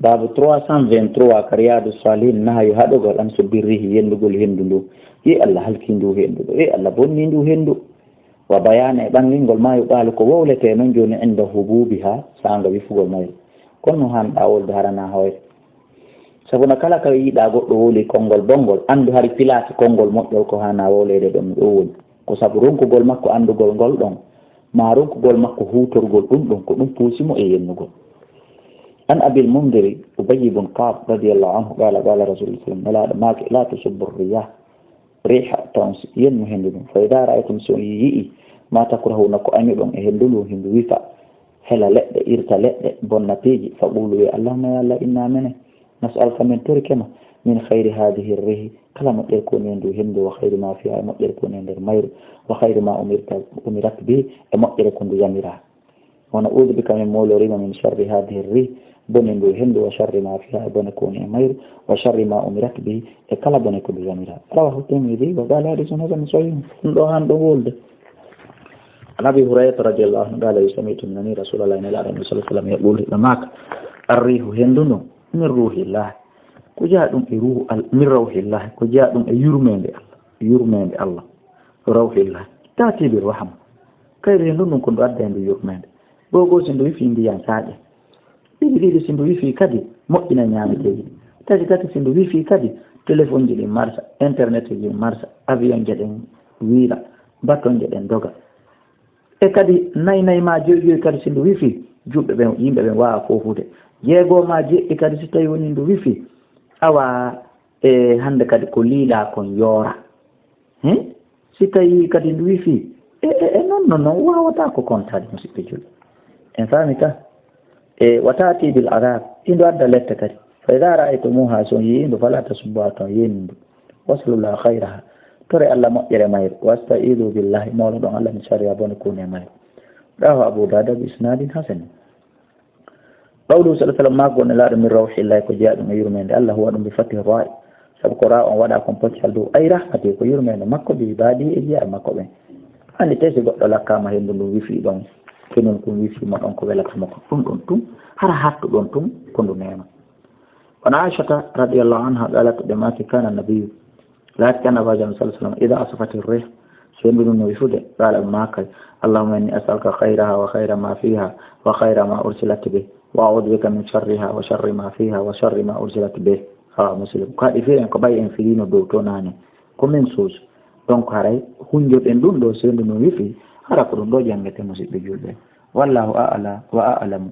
باب 323 كرياد الصالحين نهي هادوغل أن سبره يندغل هندو يي الله هلكندو هندو يي الله بونيندو هندو وبيان بانغول ما يقال كو وولته non joni عند حبوبها سانغا ويفugol may kono han awol darana hoy sabuna kala ka yiida goddo woli kongol bongol andu hari pilati kongol moddo ko hana wolede dum do woni ko saburun ko gol makko andugol gol don marun ko gol makko hutorgol dum ko dum pusimo e yennugol an abil mundiri ubay ibn qab radiyallahu anhu qala rasulullah sallallahu alaihi wasallam la tasubbu riyah riha tons yen hendum fa idara aytum suyi ma takrahuna ko anyudon e hendulu hindu wifa hela ledde irta ledde bonnatiji fa bulu ya allahumma ya allah inna mene nas'aluka min turkina min khayri hadhihi ar-rih kala mo der ko nendu hindu wa khayri ma fiha mo der ko nender mayr wa khayri ma umirat bi e mo der ko ndu yamira wana udu bika min mawlurina min sharri hadhihi ar-rih bonendu hindu wa sharri ma fiha bon ko ne mayr wa sharri ma umirat bi e kala bon ko ndu yamira rawahu tirmidhi wa qala hadithun hasan sahih ndo han do wolde Nabi Hurairah radhiyallahu anhu qala sami'tu min Rasulullah sallallahu alaihi wasallam yaqulu lamaka ar-rihu hinduno min ruhillah ko jaadum e ruhu min ruhillah ko jaadum e yurmende Allah ruhillah tati bi rahma kayre hinduno ko do adda en yurmende bogo sindo wifi ndiyan saaje didi sindo wifi kadi moƴƴina ñaameteji tati sindo wifi kadi téléphone ji ɗi marsa internet ji marsa avion jeɗen wiira baton jeɗen doga e kadi nay ma joyi kadi sindo wifi juɓɓe ɓen yimɓe ɓen wawa fofude jeego ma jeɗɗi kadi si tawi woni ndu wifi awa e hande kadi ko liila kon yoora si tawi kadi ndu wifi e non wawata ko kontade musidɓe julɓe en faami ta e watati bil adab indo adda letta kadi fa idha ra'aytumuha so yindo fala tasubbu to yendu wasallallahu khairaha tore Allah moƴƴere mayr wasta'idu billahi mawla don Allah mi sariya bon ko ne mayr dawa abu dada bi isnadin hasan qawlu sallallahu alaihi wasallam ma gon la min rawhillahi ko jaadu mi yurmende Allah huwa dum bi fatih ra'i sab ko ra'a on wada kon poccal do ay rahmati ko yurmende makko bi badi e jiya makko ben andi tesi goddo lakkama hendu ndu wifi don kenon ko wifi mo don ko welata makko dum don tum hara hatto don tum ko ndu nema wana aisha radhiyallahu anha qalat bima kana nabiyyu لا كان الرجل صلى الله عليه وسلم إذا أصفت الريح سيبدون ويفود قال الماكل اللهم إني أسألك خيرها وخير ما فيها وخير ما أرسلت به وأعوذ بك من شرها وشر ما فيها وشر ما أرسلت به مسلم قال إفيرين قبائي إنفلين دوتوناني كمين سوس دونك هاي هنجوت إن دون دو سيبدون ويفي هرقلون دو جانجة مسلم بجول والله أعلى وأعلم